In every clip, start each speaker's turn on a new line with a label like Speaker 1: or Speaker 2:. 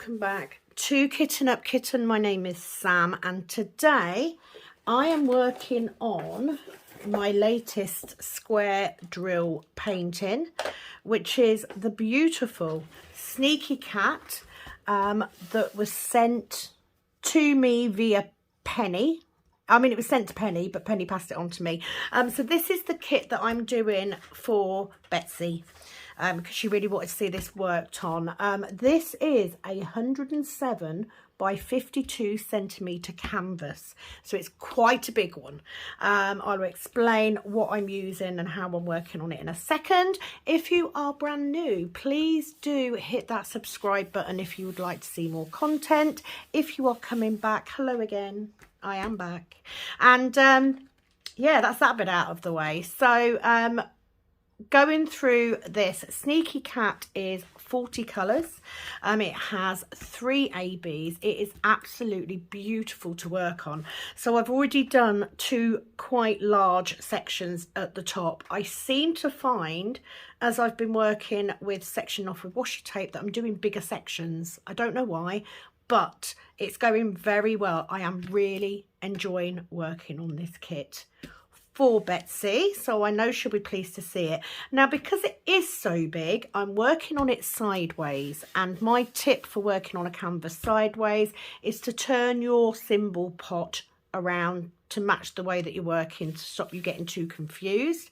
Speaker 1: welcome back to Kitten Up Kitten. My name is Sam and today I am working on my latest square drill painting, which is the beautiful Sneaky Cat that was sent to me via Penny. I mean, it was sent to Penny, but Penny passed it on to me. So this is the kit that I'm doing for Betsy, because she really wanted to see this worked on. This is a 107 by 52 centimetre canvas, so it's quite a big one. I'll explain what I'm using and how I'm working on it in a second. If you are brand new, please do hit that subscribe button if you would like to see more content. If you are coming back, hello again, I am back. And yeah, that's that bit out of the way. So going through this, Sneaky Cat is 40 colours. It has 3 ABs. It is absolutely beautiful to work on. So I've already done 2 quite large sections at the top. I seem to find, as I've been working with section off with washi tape, that I'm doing bigger sections. I don't know why, but it's going very well. I am really enjoying working on this kit for Betsy, so I know she'll be pleased to see it. Now, because it is so big, I'm working on it sideways, and my tip for working on a canvas sideways is to turn your symbol pot around to match the way that you're working, to stop you getting too confused.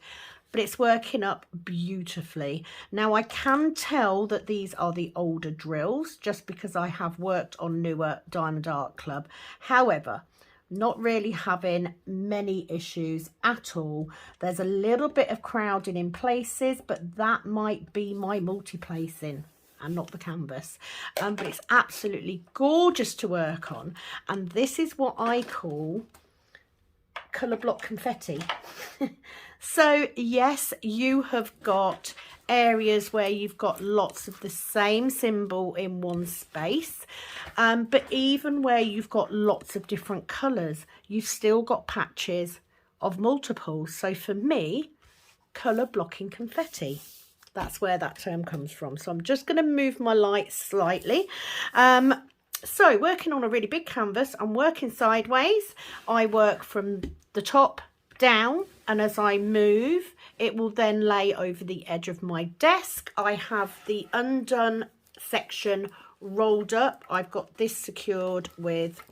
Speaker 1: But it's working up beautifully. Now, I can tell that these are the older drills just because I have worked on newer Diamond Art Club. However, not really having many issues at all. There's a little bit of crowding in places, but that might be my multi-placing and not the canvas. But it's absolutely gorgeous to work on. And this is what I call colour block confetti. So yes, you have got areas where you've got lots of the same symbol in one space, but even where you've got lots of different colours, you've still got patches of multiples. So for me, colour blocking confetti, that's where that term comes from. So I'm just going to move my light slightly. So working on a really big canvas, I'm working sideways. I work from the top down, and as I move, it will then lay over the edge of my desk. I have the undone section rolled up. I've got this secured with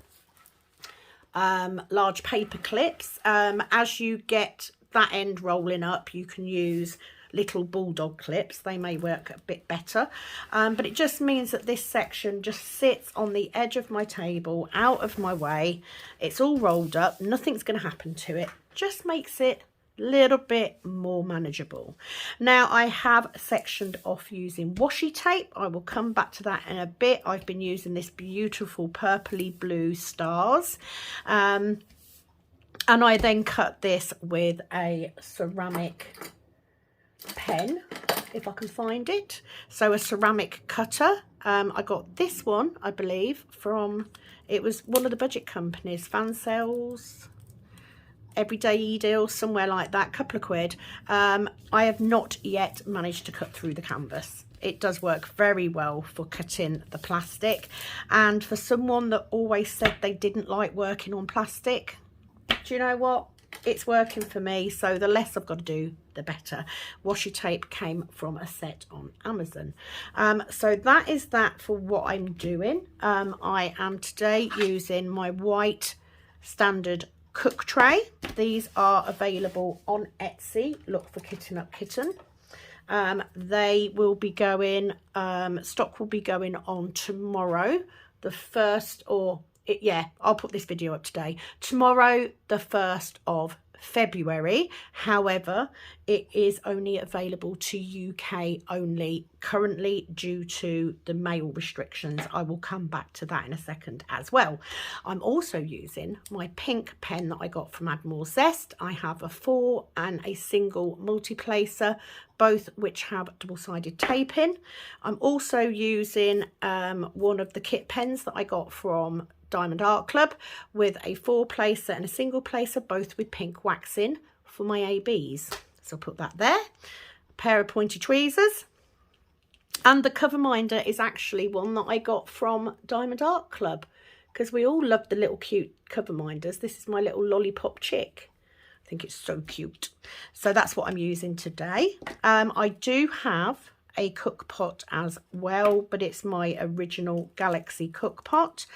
Speaker 1: large paper clips. As you get that end rolling up, you can use little bulldog clips. They may work a bit better, but it just means that this section just sits on the edge of my table, out of my way. It's all rolled up, nothing's going to happen to it, just makes it a little bit more manageable. Now, I have sectioned off using washi tape. I will come back to that in a bit. I've been using this beautiful purpley blue stars, and I then cut this with a ceramic pen, if I can find it. So a ceramic cutter. I got this one, I believe, from, it was one of the budget companies, Fan Sales, Everyday E-Deal, somewhere like that, couple of quid. I have not yet managed to cut through the canvas. It does work very well for cutting the plastic, and for someone that always said they didn't like working on plastic, do you know what? It's working for me, so the less I've got to do, the better. Washi tape came from a set on Amazon. So that is that for what I'm doing. I am today using my white standard cook tray. These are available on Etsy. Look for Kitten Up Kitten. They will be going, stock will be going on tomorrow, the 1st, or yeah, I'll put this video up today. Tomorrow, the 1st of February. However, it is only available to UK only currently due to the mail restrictions. I will come back to that in a second as well. I'm also using my pink pen that I got from Admiral Zest. I have a 4 and a single multi-placer, both which have double-sided taping. I'm also using one of the kit pens that I got from Diamond Art Club with a 4-placer and a single placer, both with pink waxing for my ABs. So I'll put that there. A pair of pointy tweezers. And the cover minder is actually one that I got from Diamond Art Club, because we all love the little cute cover minders. This is my little lollipop chick. I think it's so cute. So that's what I'm using today. I do have a cook pot as well, but it's my original Galaxy cook pot.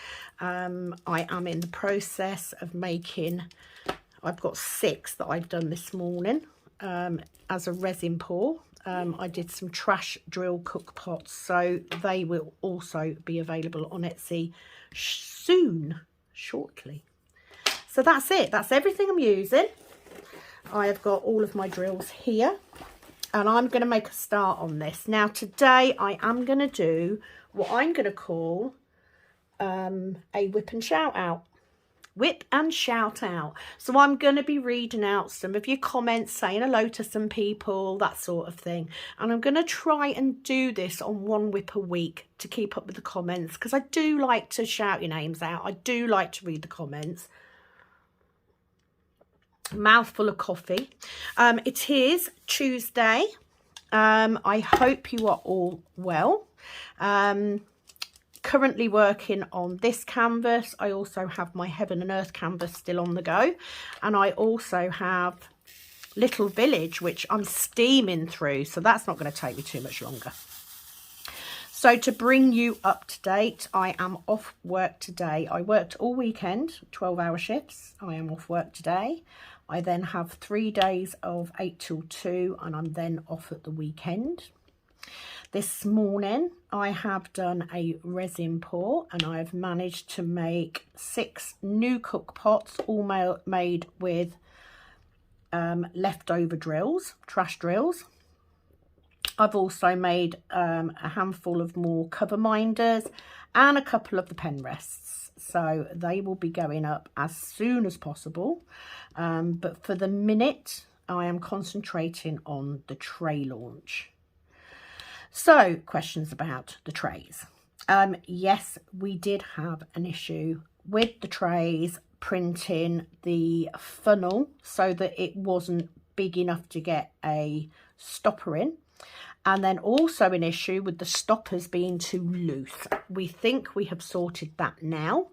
Speaker 1: I am in the process of making, I've got 6 that I've done this morning as a resin pour. I did some trash drill cook pots, so they will also be available on Etsy shortly. So that's it. That's everything I'm using. I have got all of my drills here, and I'm going to make a start on this. Now today I am going to do what I'm going to call a whip and shout out. Whip and shout out. So I'm going to be reading out some of your comments, saying hello to some people, that sort of thing. And I'm going to try and do this on one whip a week to keep up with the comments, because I do like to shout your names out. I do like to read the comments. Mouthful of coffee. It is Tuesday. I hope you are all well. Currently working on this canvas. I also have my Heaven and Earth canvas still on the go, and I also have Little Village, which I'm steaming through, so that's not going to take me too much longer. So to bring you up to date, I am off work today. I worked all weekend, 12-hour shifts. I am off work today. I then have 3 days of 8 till 2, and I'm then off at the weekend. This morning I have done a resin pour, and I have managed to make 6 new cook pots, all made with leftover drills, trash drills. I've also made a handful of more cover minders and a couple of the pen rests. So they will be going up as soon as possible. But for the minute, I am concentrating on the tray launch. So, questions about the trays. Yes, we did have an issue with the trays printing the funnel so that it wasn't big enough to get a stopper in. And then also an issue with the stoppers being too loose. We think we have sorted that now.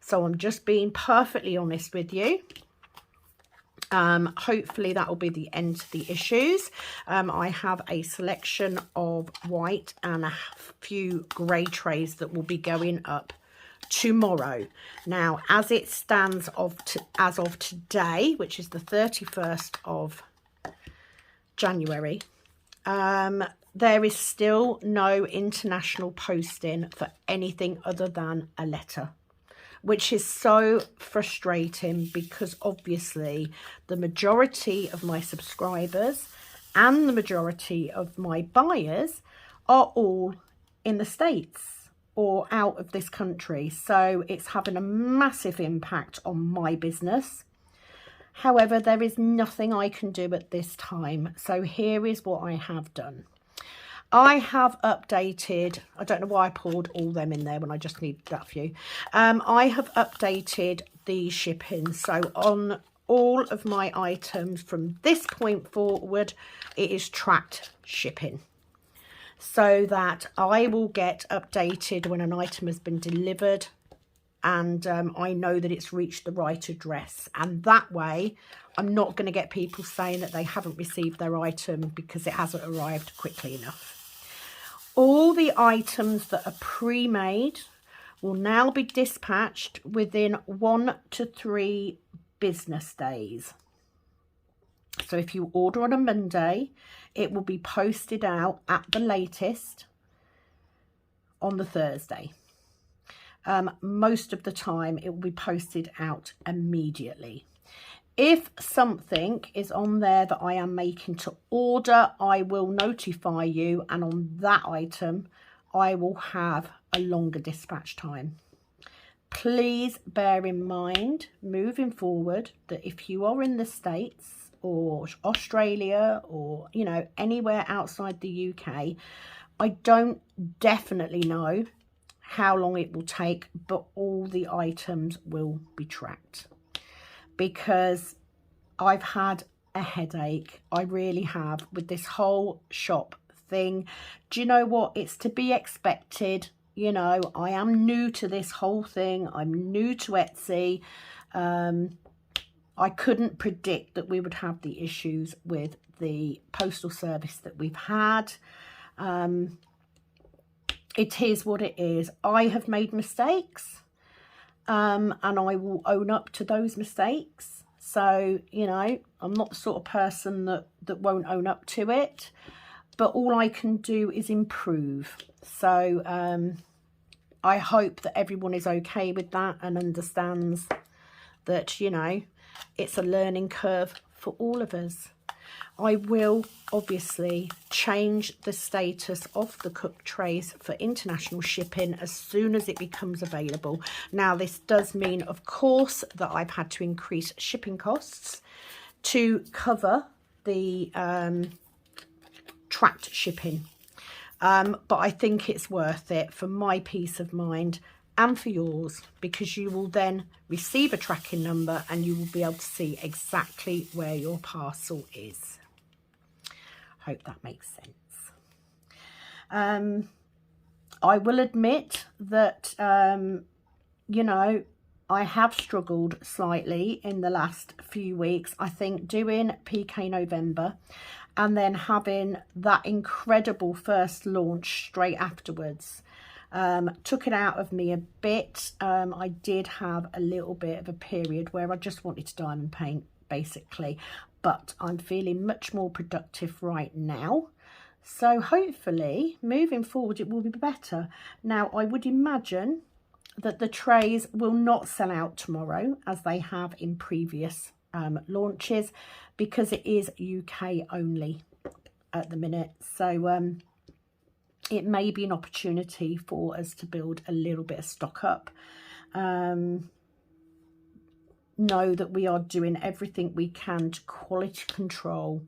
Speaker 1: So I'm just being perfectly honest with you. Hopefully that will be the end of the issues. I have a selection of white and a few grey trays that will be going up tomorrow. Now, as it stands as of today, which is the 31st of January, there is still no international posting for anything other than a letter, which is so frustrating, because obviously the majority of my subscribers and the majority of my buyers are all in the States or out of this country. So it's having a massive impact on my business. However, there is nothing I can do at this time. So here is what I have done. I have updated, I don't know why I poured all them in there when I just need that few. I have updated the shipping. So on all of my items from this point forward, it is tracked shipping, so that I will get updated when an item has been delivered, and I know that it's reached the right address. And that way I'm not going to get people saying that they haven't received their item because it hasn't arrived quickly enough. All the items that are pre-made will now be dispatched within 1 to 3 business days. So if you order on a Monday, it will be posted out at the latest on the Thursday. Most of the time it will be posted out immediately. If something is on there that I am making to order, I will notify you, and on that item I will have a longer dispatch time. Please bear in mind moving forward that if you are in the States or Australia or, you know, anywhere outside the UK, I don't definitely know how long it will take, but all the items will be tracked, because I've had a headache. I really have, with this whole shop thing. Do you know what? It's to be expected. You know, I am new to this whole thing. I'm new to Etsy. I couldn't predict that we would have the issues with the postal service that we've had. It is what it is. I have made mistakes, and I will own up to those mistakes. So, you know, I'm not the sort of person that won't own up to it, but all I can do is improve. So I hope that everyone is okay with that and understands that, you know, it's a learning curve for all of us. I will obviously change the status of the cook trays for international shipping as soon as it becomes available. Now, this does mean, of course, that I've had to increase shipping costs to cover the tracked shipping. But I think it's worth it for my peace of mind and for yours, because you will then receive a tracking number and you will be able to see exactly where your parcel is. Hope that makes sense. I will admit that, you know, I have struggled slightly in the last few weeks. I think doing PK November and then having that incredible first launch straight afterwards took it out of me a bit. I did have a little bit of a period where I just wanted to diamond paint, basically, but I'm feeling much more productive right now. So hopefully moving forward it will be better. Now, I would imagine that the trays will not sell out tomorrow as they have in previous launches, because it is UK only at the minute. So it may be an opportunity for us to build a little bit of stock up. Know that we are doing everything we can to quality control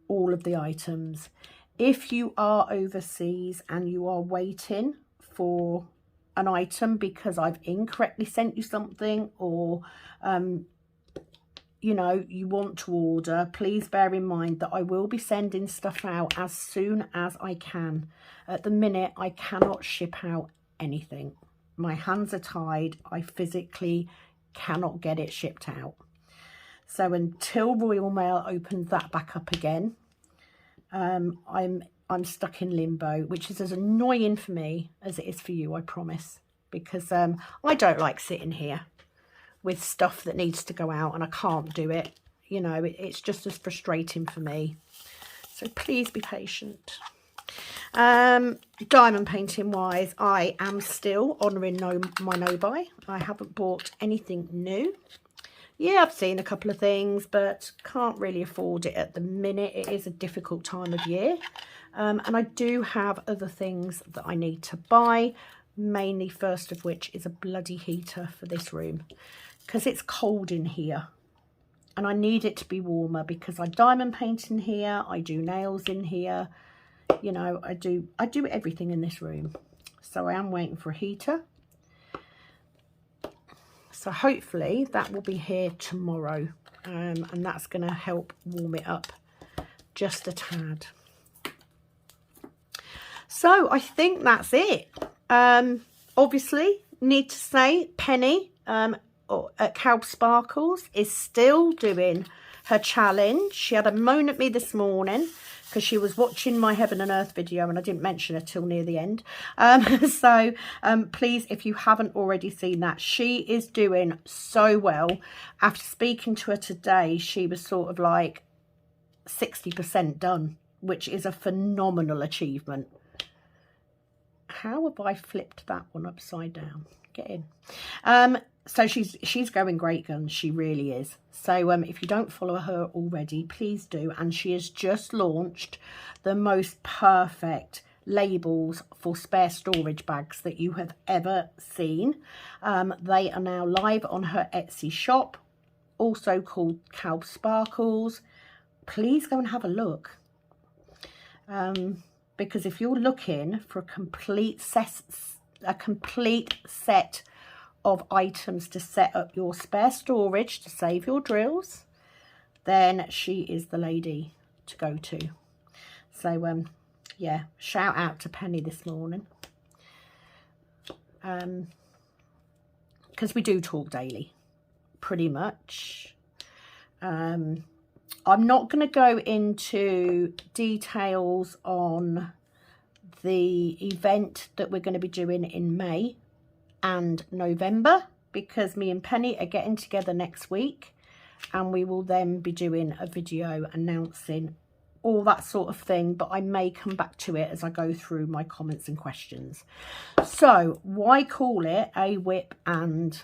Speaker 1: all of the items. If you are overseas and you are waiting for an item because I've incorrectly sent you something, or you know, you want to order, please bear in mind that I will be sending stuff out as soon as I can. At the minute, I cannot ship out anything. My hands are tied. I physically cannot get it shipped out. So until Royal Mail opens that back up again, I'm stuck in limbo, which is as annoying for me as it is for you, I promise, because I don't like sitting here with stuff that needs to go out and I can't do it. You know, it's just as frustrating for me. So please be patient. Diamond painting wise, I am still honouring my no-buy. I haven't bought anything new. Yeah, I've seen a couple of things, but can't really afford it at the minute. It is a difficult time of year. And I do have other things that I need to buy, mainly first of which is a bloody heater for this room, because it's cold in here and I need it to be warmer, because I diamond paint in here, I do nails in here, you know, I do everything in this room. So I am waiting for a heater. So hopefully that will be here tomorrow, and that's going to help warm it up just a tad. So I think that's it. Obviously, need to say Penny at Cow Sparkles is still doing her challenge. She had a moan at me this morning because she was watching my Heaven and Earth video and I didn't mention her till near the end. So please, if you haven't already seen that, she is doing so well. After speaking to her today, she was sort of like 60% done, which is a phenomenal achievement. How have I flipped that one upside down? Get in. So she's going great guns. She really is. So if you don't follow her already, please do. And she has just launched the most perfect labels for spare storage bags that you have ever seen. They are now live on her Etsy shop, also called Cow Sparkles. Please go and have a look. Because if you're looking for a complete set of items to set up your spare storage to save your drills, then she is the lady to go to. So yeah, shout out to Penny this morning. Because we do talk daily, pretty much. I'm not going to go into details on the event that we're going to be doing in May and November, because me and Penny are getting together next week, and we will then be doing a video announcing all that sort of thing, but I may come back to it as I go through my comments and questions. So why call it a whip and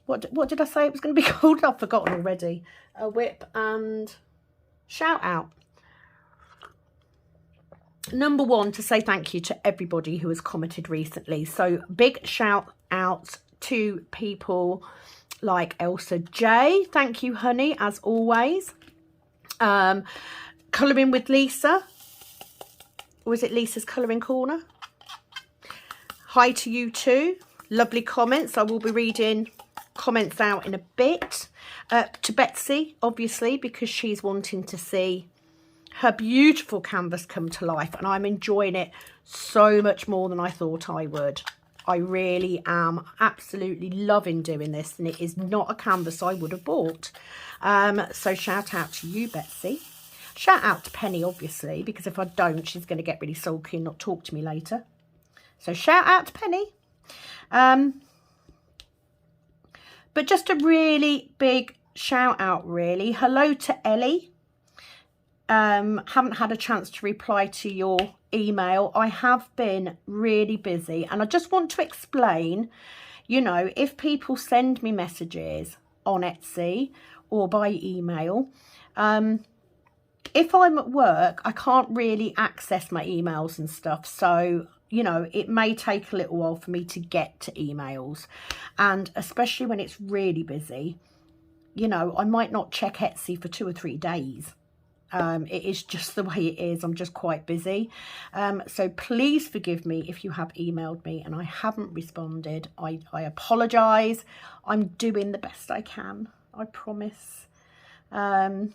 Speaker 1: what did I say it was going to be called? I've forgotten already. A whip and shout out. Number one, to say thank you to everybody who has commented recently. So big shout out to people like Elsa J. Thank you, honey, as always. Colouring with Lisa. Or is it Lisa's Colouring Corner? Hi to you too. Lovely comments. I will be reading comments out in a bit. To Betsy, obviously, because she's wanting to see her beautiful canvas come to life, and I'm enjoying it so much more than I thought I would. I really am absolutely loving doing this, and it is not a canvas I would have bought. So shout out to you, Betsy. Shout out to Penny, obviously, because if I don't, she's going to get really sulky and not talk to me later. So shout out to Penny. But just a really big shout out, really. Hello to Ellie. Haven't had a chance to reply to your email. I have been really busy, and I just want to explain, you know, if people send me messages on Etsy or by email, if I'm at work, I can't really access my emails and stuff. So, you know, it may take a little while for me to get to emails, and especially when it's really busy, you know, I might not check Etsy for 2 or 3 days. It is just the way it is. I'm just quite busy. So please forgive me if you have emailed me and I haven't responded. I apologise. I'm doing the best I can, I promise. I'm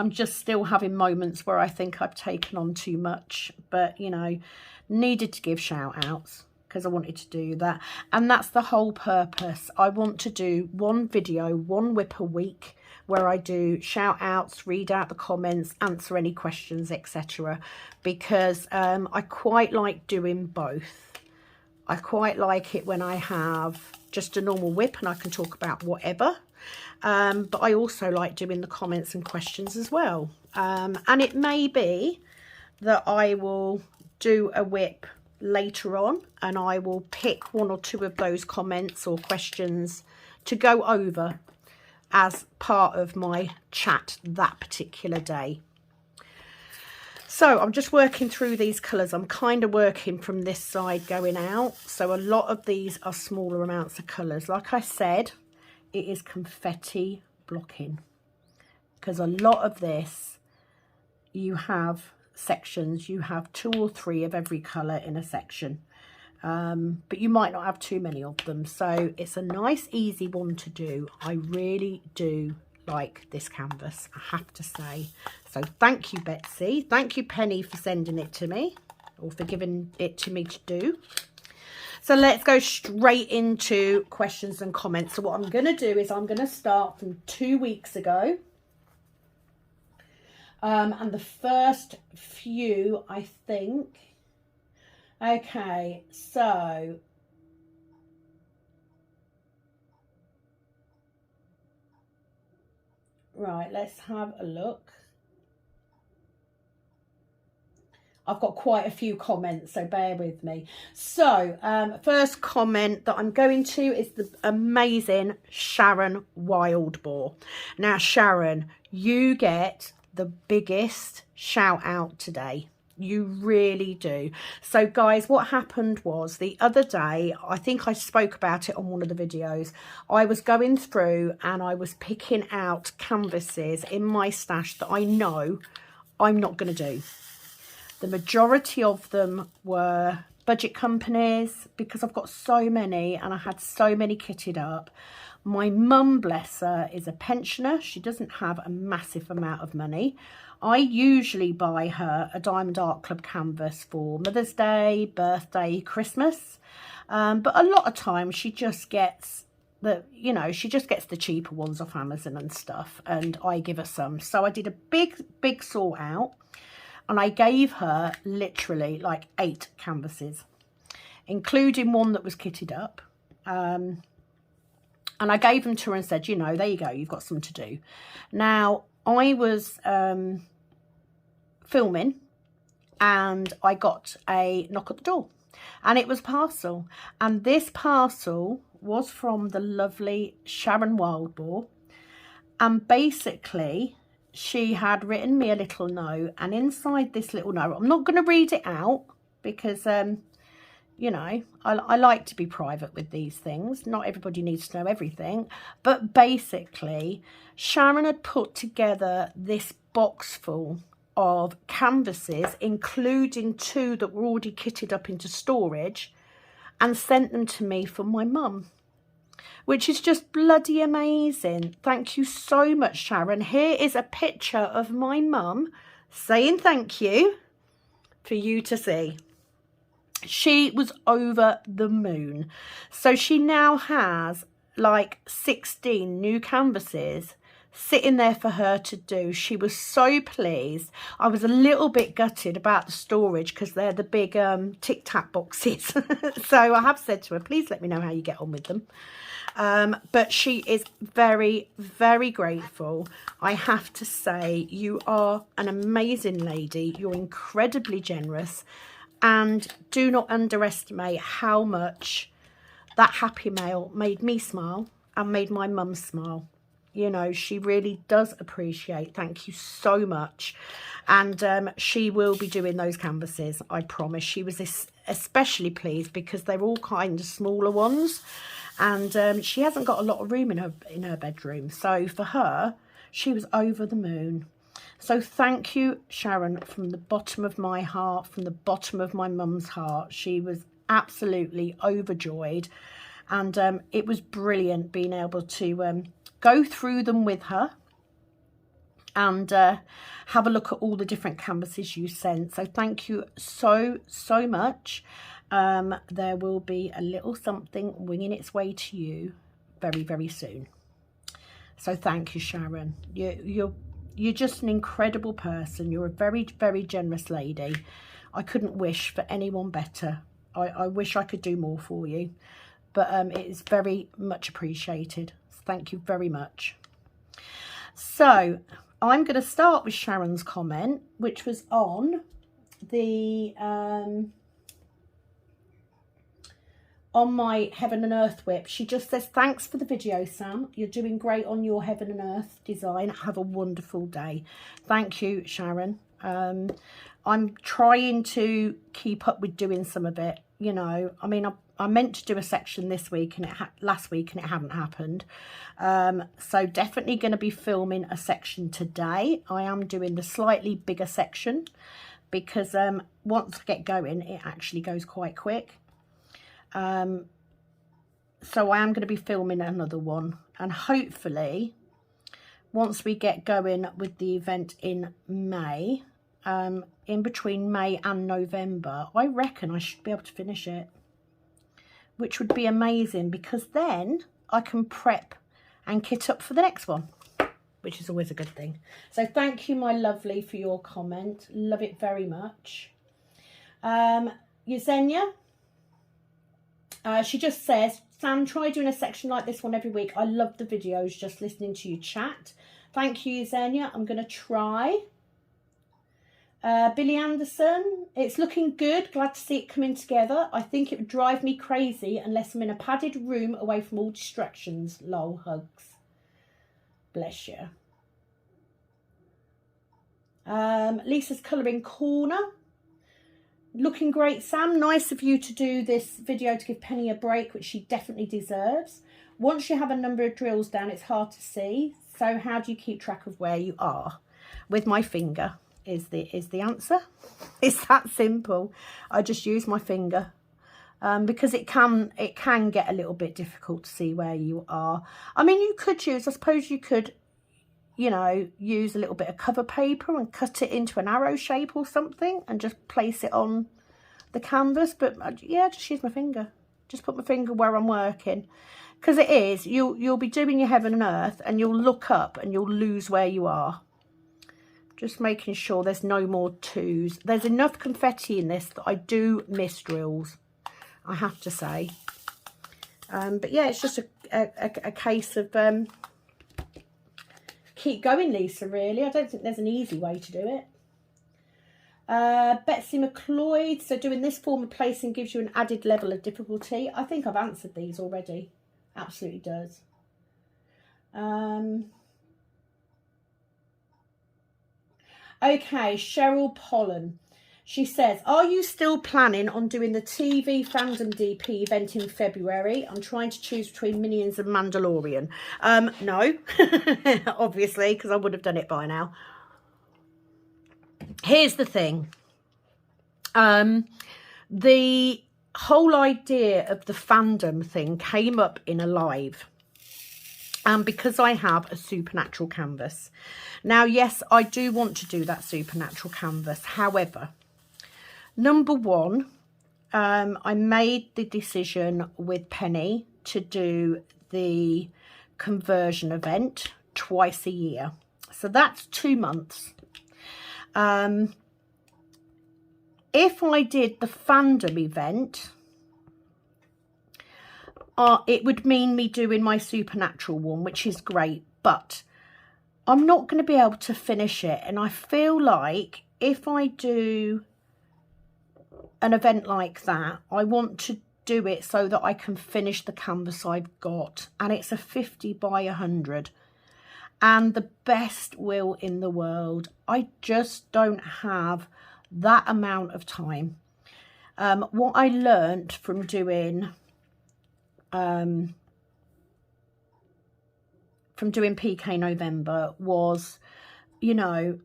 Speaker 1: just still having moments where I think I've taken on too much, but, you know, needed to give shout outs because I wanted to do that. And that's the whole purpose. I want to do one video, one whip a week, where I do shout outs, read out the comments, answer any questions, etc. Because I quite like doing both. I quite like it when I have just a normal whip and I can talk about whatever. But I also like doing the comments and questions as well. And it may be that I will do a whip later on and I will pick 1 or 2 of those comments or questions to go over as part of my chat that particular day. So I'm just working through these colours. I'm kind of working from this side going out. So a lot of these are smaller amounts of colours. Like I said, it is confetti blocking, because a lot of this, you have sections. You have 2 or 3 of every colour in a section. But you might not have too many of them, so it's a nice easy one to do. I really do like this canvas, I have to say. So thank you, Betsy. Thank you, Penny, for sending it to me, or for giving it to me to do. So let's go straight into questions and comments. So what I'm going to do is I'm going to start from 2 weeks ago. And the first few, I think. Okay, so right, let's have a look. I've got quite a few comments, so bear with me. So first comment that I'm going to is the amazing Sharon Wildboar. Now, Sharon, you get the biggest shout out today. You really do. So guys, what happened was the other day, I think I spoke about it on one of the videos, I was going through and I was picking out canvases in my stash that I know I'm not going to do. The majority of them were budget companies, because I've got so many and I had so many kitted up. My mum, bless her, is a pensioner. She doesn't have a massive amount of money. I usually buy her a Diamond Art Club canvas for Mother's Day, birthday, Christmas. But a lot of times she just gets she just gets the cheaper ones off Amazon and stuff, and I give her some. So I did a big sort out, and I gave her literally like 8 canvases, including one that was kitted up. And I gave them to her and said, you know, there you go, you've got something to do. Now, I was filming and I got a knock at the door, and it was parcel. And this parcel was from the lovely Sharon Wildboar. And basically, she had written me a little note, and inside this little note, I'm not going to read it out because, you know, I like to be private with these things. Not everybody needs to know everything. But basically, Sharon had put together this box full of canvases, including 2 that were already kitted up into storage, and sent them to me from my mum, which is just bloody amazing. Thank you so much, Sharon. Here is a picture of my mum saying thank you for you to see. She was over the moon. So she now has like 16 new canvases sitting there for her to do. She was so pleased. I was a little bit gutted about the storage because they're the big Tic Tac boxes. So I have said to her, please let me know how you get on with them. But she is very, very grateful. I have to say, you are an amazing lady. You're incredibly generous, and do not underestimate how much that happy mail made me smile and made my mum smile. You know, she really does appreciate. Thank you so much. And she will be doing those canvases, I promise. She was especially pleased because they're all kind of smaller ones, and she hasn't got a lot of room in her bedroom. So for her, she was over the moon. So thank you, Sharon, from the bottom of my heart, from the bottom of my mum's heart. She was absolutely overjoyed, and it was brilliant being able to go through them with her and have a look at all the different canvases you sent. So thank you so much. There will be a little something winging its way to you very, very soon. So thank you, Sharon. You're just an incredible person. You're a very, very generous lady. I couldn't wish for anyone better. I wish I could do more for you, but it is very much appreciated. Thank you very much. So I'm going to start with Sharon's comment, which was on the on my Heaven and Earth whip. She just says, thanks for the video, Sam. You're doing great on your Heaven and Earth design. Have a wonderful day. Thank you, Sharon. I'm trying to keep up with doing some of it. You know, I mean, I meant to do a section this week and last week, and it hadn't happened. So definitely going to be filming a section today. I am doing the slightly bigger section because once I get going, it actually goes quite quick. So I am going to be filming another one, and hopefully once we get going with the event in May, in between May and November, I reckon I should be able to finish it, which would be amazing, because then I can prep and kit up for the next one, which is always a good thing. So thank you, my lovely, for your comment. Love it very much. Yesenia, she just says, Sam, try doing a section like this one every week. I love the videos, just listening to you chat. Thank you, Yesenia. I'm going to try. Billy Anderson, it's looking good. Glad to see it coming together. I think it would drive me crazy unless I'm in a padded room away from all distractions. Lol, hugs. Bless you. Lisa's Colouring Corner. Looking great, Sam. Nice of you to do this video to give Penny a break, which she definitely deserves. Once you have a number of drills down, it's hard to see. So how do you keep track of where you are? With my finger is the answer. It's that simple. I just use my finger because it can get a little bit difficult to see where you are. I mean, you could use, I suppose you could, you know, use a little bit of cover paper and cut it into an arrow shape or something and just place it on the canvas. But yeah, just use my finger. Just put my finger where I'm working, because it is, you'll be doing your heaven and earth and you'll look up and you'll lose where you are. Just making sure there's no more twos. There's enough confetti in this that I do miss drills, I have to say. But yeah, it's just a case of keep going, Lisa, really. I don't think there's an easy way to do it. Betsy McLeod, so doing this form of placing gives you an added level of difficulty. I think I've answered these already. Absolutely does. Okay, Cheryl Pollen. She says, are you still planning on doing the TV Fandom DP event in February? I'm trying to choose between Minions and Mandalorian. No, obviously, because I would have done it by now. Here's the thing. The whole idea of the fandom thing came up in a live. Because I have a supernatural canvas. Now, yes, I do want to do that supernatural canvas. However, number one, I made the decision with Penny to do the conversion event twice a year. So that's 2 months. If I did the fandom event, it would mean me doing my supernatural one, which is great, but I'm not going to be able to finish it. And I feel like if I do an event like that, I want to do it so that I can finish the canvas I've got. And it's a 50 by 100. And the best will in the world. I just don't have that amount of time. What I learned from doing PK November was, you know,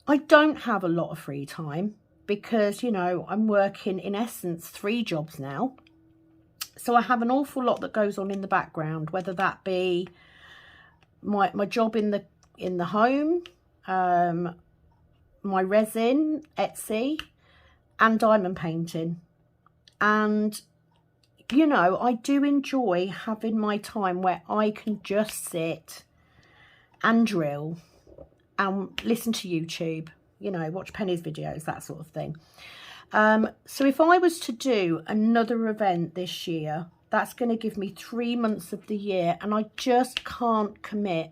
Speaker 1: I don't have a lot of free time because, you know, I'm working in essence 3 jobs now. So I have an awful lot that goes on in the background, whether that be my job in the home, my resin, Etsy, and diamond painting. And, you know, I do enjoy having my time where I can just sit and drill and listen to YouTube, you know, watch Penny's videos, that sort of thing. So if I was to do another event this year, that's going to give me 3 months of the year, and I just can't commit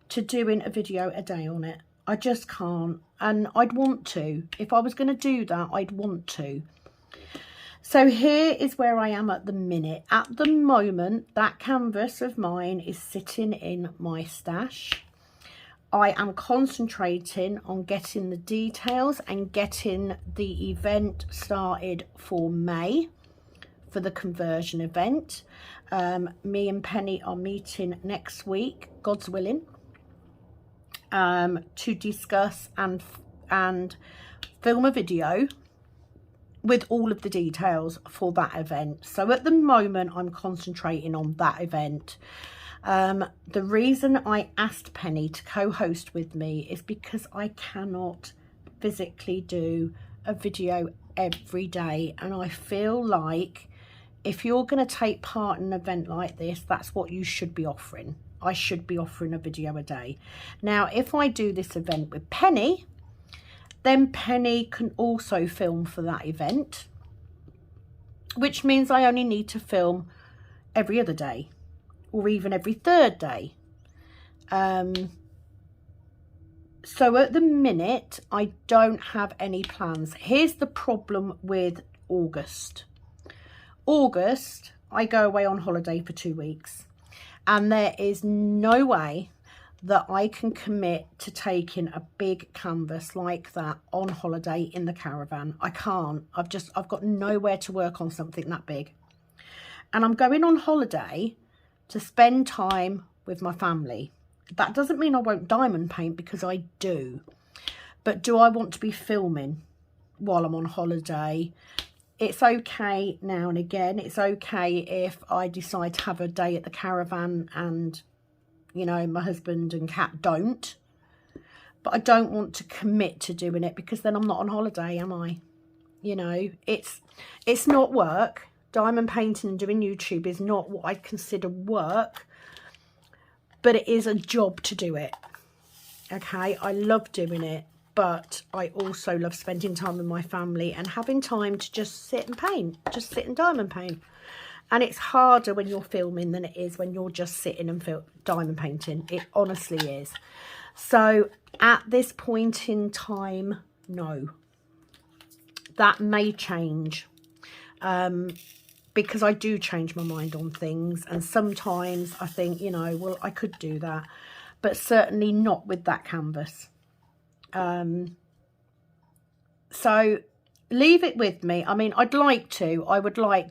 Speaker 1: to doing a video a day on it. I just can't. And I'd want to. If I was going to do that, I'd want to. So here is where I am at the minute. At the moment, that canvas of mine is sitting in my stash. I am concentrating on getting the details and getting the event started for May, for the conversion event. Me and Penny are meeting next week, God's willing, to discuss and film a video with all of the details for that event. So at the moment, I'm concentrating on that event. The reason I asked Penny to co-host with me is because I cannot physically do a video every day, and I feel like if you're going to take part in an event like this, that's what you should be offering. I should be offering a video a day. Now, if I do this event with Penny, then Penny can also film for that event, which means I only need to film every other day or even every 3rd day. So at the minute, I don't have any plans. Here's the problem with August. August, I go away on holiday for 2 weeks, and there is no way that I can commit to taking a big canvas like that on holiday in the caravan. I can't. I've got nowhere to work on something that big. And I'm going on holiday to spend time with my family. That doesn't mean I won't diamond paint, because I do. But do I want to be filming while I'm on holiday? it's okay now and again. It's okay if I decide to have a day at the caravan and, you know, my husband and cat don't. But I don't want to commit to doing it, because then I'm not on holiday, am I? You know, it's not work. Diamond painting and doing YouTube is not what I consider work, but it is a job to do it. Okay, I love doing it, but I also love spending time with my family and having time to just sit and paint, just sit and diamond paint. And it's harder when you're filming than it is when you're just sitting and diamond painting. It honestly is. So at this point in time, no. That may change, because I do change my mind on things. And sometimes I think, you know, well, I could do that, but certainly not with that canvas. So leave it with me. I mean, I would like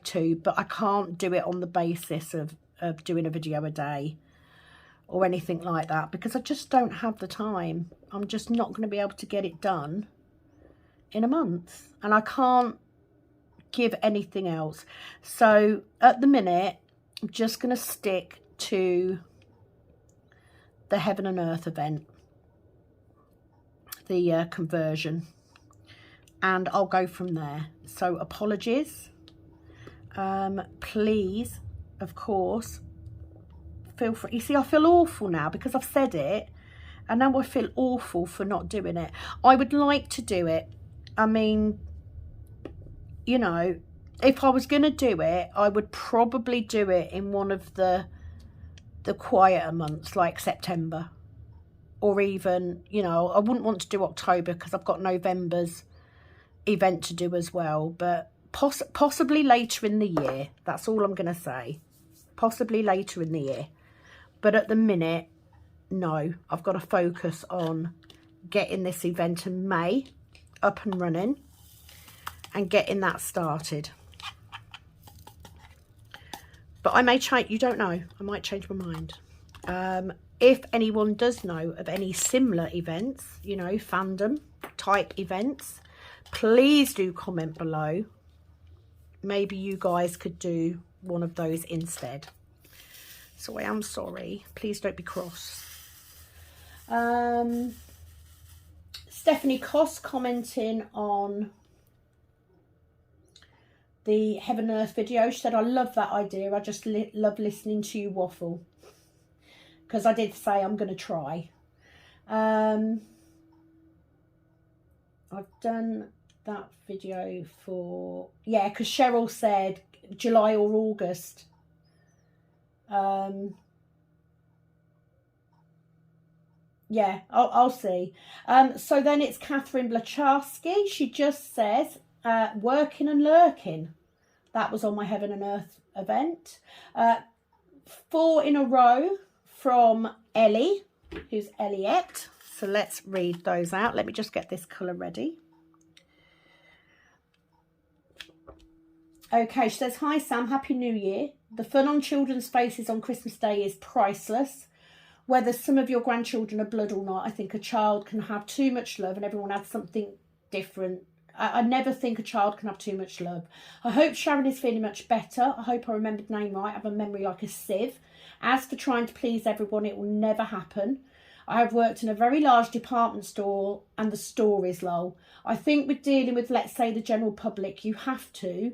Speaker 1: to, but I can't do it on the basis of doing a video a day or anything like that, because I just don't have the time. I'm just not going to be able to get it done in a month, and I can't give anything else. So at the minute, I'm just going to stick to the Heaven and Earth event, the conversion, and I'll go from there. So apologies. Please, of course, feel free. You see, I feel awful now because I've said it, and now I feel awful for not doing it. I would like to do it. I mean, you know, if I was going to do it, I would probably do it in one of the quieter months, like September, or even, you know, I wouldn't want to do October because I've got November's event to do as well, but possibly later in the year. That's all I'm going to say. Possibly later in the year. But at the minute, no, I've got to focus on getting this event in May up and running and getting that started. But I may change, you don't know, I might change my mind. If anyone does know of any similar events, you know, fandom type events, please do comment below. Maybe you guys could do one of those instead. So I am sorry. Please don't be cross. Stephanie Koss commenting on the Heaven and Earth video. She said, I love that idea. I just love listening to you waffle. Because I did say I'm going to try. I've done that video for, yeah, because Cheryl said July or August. Yeah, I'll see. So then it's Catherine Blacharski. She just says, working and lurking. That was on my Heaven and Earth event. 4 in a row from Ellie, who's Elliot. So let's read those out. Let me just get this colour ready. Okay, she says, hi Sam, Happy New Year. The fun on children's faces on Christmas Day is priceless. Whether some of your grandchildren are blood or not, I think a child can have too much love and everyone adds something different. I never think a child can have too much love. I hope Sharon is feeling much better. I hope I remembered the name right. I have a memory like a sieve. As for trying to please everyone, it will never happen. I have worked in a very large department store and the store is low. I think with dealing with, let's say, the general public, you have to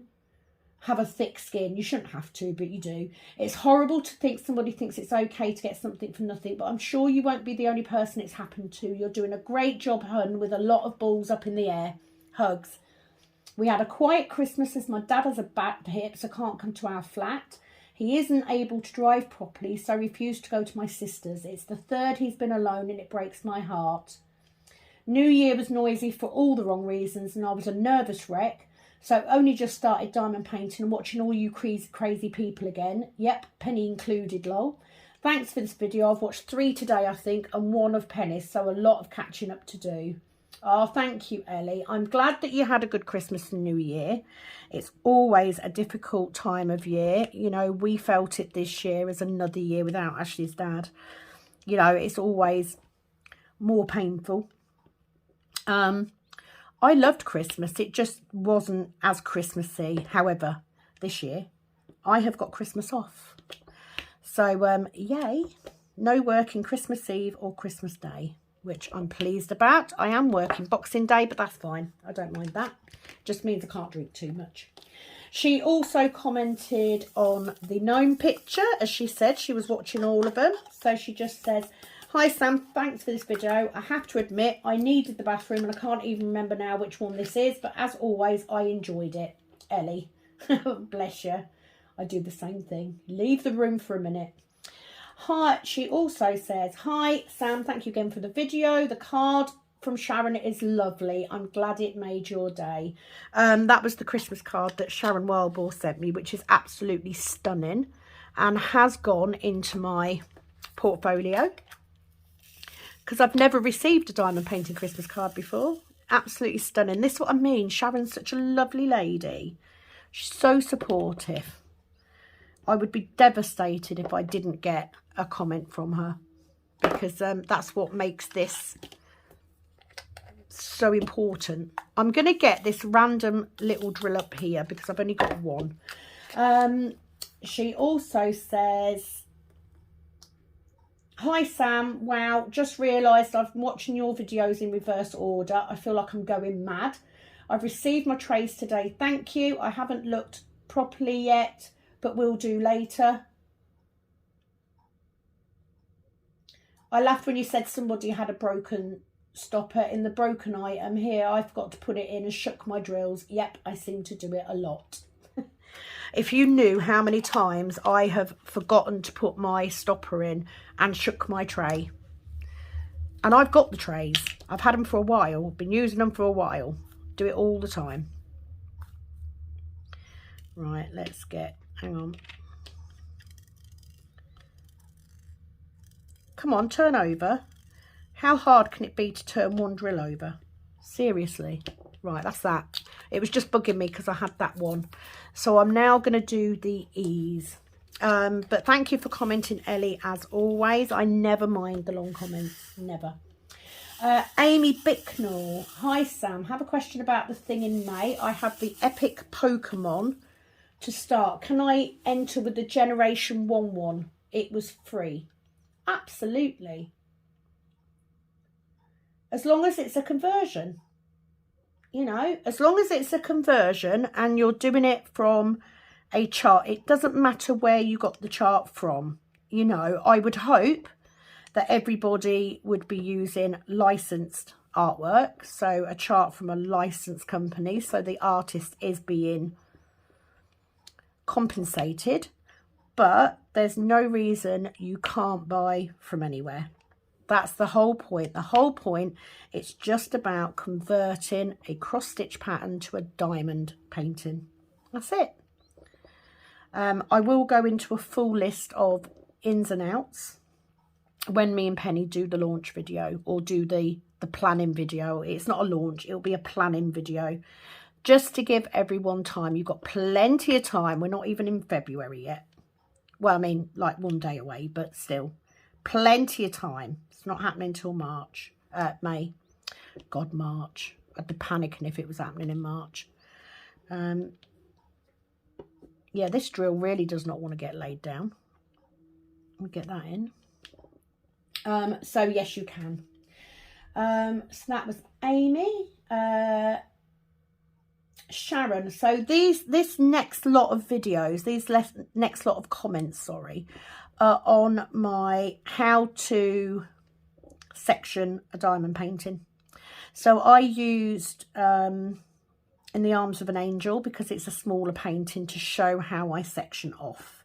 Speaker 1: have a thick skin. You shouldn't have to, but you do. It's horrible to think somebody thinks it's okay to get something for nothing, but I'm sure you won't be the only person it's happened to. You're doing a great job, hun, with a lot of balls up in the air. Hugs. We had a quiet Christmas as my dad has a bad hip, so can't come to our flat. He isn't able to drive properly, so refused to go to my sister's. It's the third he's been alone and it breaks my heart. New Year was noisy for all the wrong reasons and I was a nervous wreck. So only just started diamond painting and watching all you crazy people again. Yep, Penny included, lol. Thanks for this video. I've watched 3 today, I think, and 1 of Penny's, so a lot of catching up to do. Oh, thank you, Ellie. I'm glad that you had a good Christmas and New Year. It's always a difficult time of year. You know, we felt it this year as another year without Ashley's dad. You know, it's always more painful. I loved Christmas. It just wasn't as Christmassy. However, this year I have got Christmas off. So, yay. No working Christmas Eve or Christmas Day, which I'm pleased about. I am working Boxing Day, but that's fine. I don't mind that. Just means I can't drink too much. She also commented on the gnome picture. As she said, she was watching all of them. So she just says, "Hi Sam, thanks for this video. I have to admit, I needed the bathroom and I can't even remember now which one this is. But as always, I enjoyed it." Ellie, bless you. I do the same thing. Leave the room for a minute. Hi, she also says, "Hi Sam, thank you again for the video. The card from Sharon is lovely. I'm glad it made your day." That was the Christmas card that Sharon Wildboar sent me, which is absolutely stunning and has gone into my portfolio because I've never received a diamond painting Christmas card before. Absolutely stunning. This is what I mean. Sharon's such a lovely lady. She's so supportive. I would be devastated if I didn't get a comment from her, because that's what makes this so important. I'm going to get this random little drill up here because I've only got one. She also says, "Hi Sam, wow, just realised I've been watching your videos in reverse order. I feel like I'm going mad. I've received my trays today, thank you. I haven't looked properly yet, but will do later." I laughed when you said somebody had a broken stopper in the broken item. Here, I've got to put it in and shook my drills. Yep, I seem to do it a lot. If you knew how many times I have forgotten to put my stopper in and shook my tray. And I've got the trays. I've had them for a while. Been using them for a while. Do it all the time. Right, let's get... Hang on. Come on, turn over. How hard can it be to turn one drill over? Seriously. Right, that's that. It was just bugging me because I had that one. So I'm now going to do the ease. But thank you for commenting, Ellie, as always. I never mind the long comments. Never. Amy Bicknell. "Hi, Sam. Have a question about the thing in May. I have the epic Pokemon to start. Can I enter with the Generation 1 one? It was free." Absolutely. As long as it's a conversion. You know, as long as it's a conversion and you're doing it from a chart, it doesn't matter where you got the chart from. You know, I would hope that everybody would be using licensed artwork, so a chart from a licensed company, so the artist is being compensated, but there's no reason you can't buy from anywhere. That's the whole point. The whole point, it's just about converting a cross-stitch pattern to a diamond painting. That's it. I will go into a full list of ins and outs when me and Penny do the launch video, or do the planning video. It's not a launch, it'll be a planning video, just to give everyone time. You've got plenty of time. We're not even in February yet. Well, I mean, like one day away, but still plenty of time. It's not happening till March, May. God, March. I'd be panicking if it was happening in March. Yeah, this drill really does not want to get laid down. We'll get that in. So yes, you can. So that was Amy. Sharon. So this next lot of videos, next lot of comments, sorry, are on my how to section a diamond painting. So I used In the Arms of an Angel because it's a smaller painting, to show how I section off.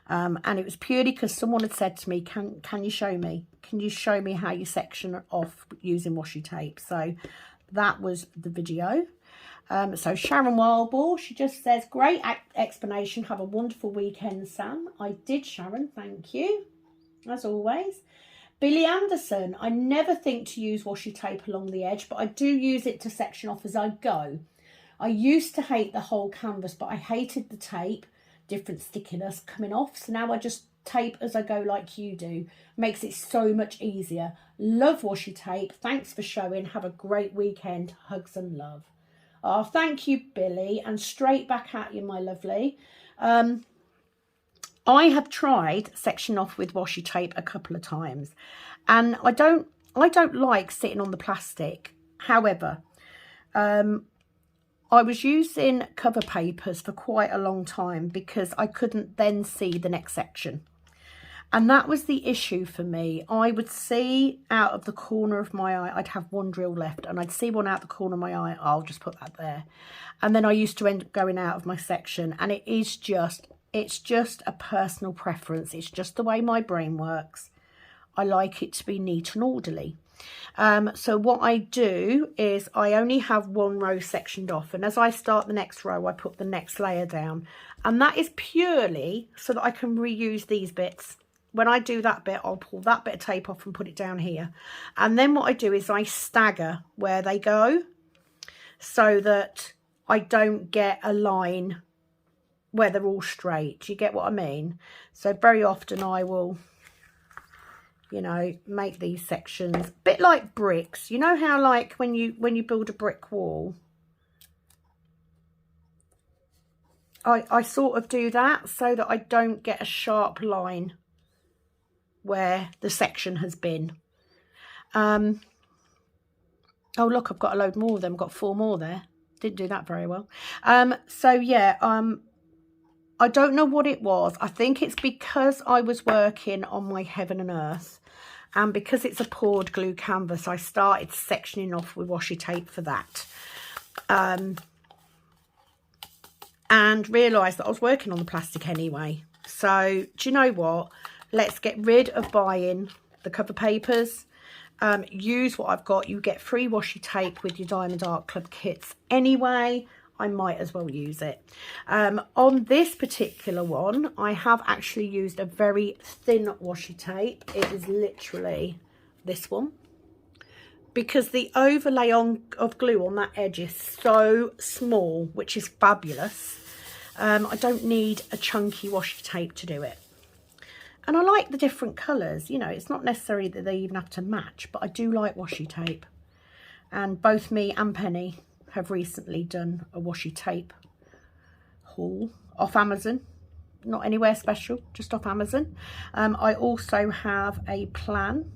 Speaker 1: And it was purely because someone had said to me, can you show me? Can you show me how you section off using washi tape? So that was the video. So Sharon Wildboar, she just says, "Great explanation. Have a wonderful weekend, Sam." I did, Sharon. Thank you, as always. Billy Anderson, "I never think to use washi tape along the edge, but I do use it to section off as I go. I used to hate the whole canvas, but I hated the tape, different stickiness coming off. So now I just tape as I go like you do. Makes it so much easier. Love washi tape. Thanks for showing. Have a great weekend. Hugs and love. Oh, thank you, Billy. And straight back at you, my lovely. I have tried section off with washi tape a couple of times, and I don't like sitting on the plastic. However, I was using cover papers for quite a long time because I couldn't then see the next section. And that was the issue for me. I would see out of the corner of my eye, I'd have one drill left, and I'd see one out the corner of my eye. I'll just put that there. And then I used to end up going out of my section, and it's just a personal preference. It's just the way my brain works. I like it to be neat and orderly. So what I do is I only have one row sectioned off, and as I start the next row, I put the next layer down, and that is purely so that I can reuse these bits. When I do that bit, I'll pull that bit of tape off and put it down here. And then what I do is I stagger where they go so that I don't get a line where they're all straight. Do you get what I mean? So very often I will, you know, make these sections a bit like bricks. You know how like when you build a brick wall, I sort of do that so that I don't get a sharp line where the section has been. Oh look, I've got a load more of them. I've got 4 more there. Didn't do that very well. So yeah, I don't know what it was. I think it's because I was working on my Heaven and Earth, and because it's a poured glue canvas, I started sectioning off with washi tape for that, and realised that I was working on the plastic anyway. So do you know what? Let's get rid of buying the cover papers. Use what I've got. You get free washi tape with your Diamond Art Club kits anyway. I might as well use it. On this particular one, I have actually used a very thin washi tape. It is literally this one, because the overlay of glue on that edge is so small, which is fabulous. I don't need a chunky washi tape to do it. And I like the different colours. You know, it's not necessary that they even have to match, but I do like washi tape. And both me and Penny have recently done a washi tape haul off Amazon. Not anywhere special, just off Amazon. I also have a plan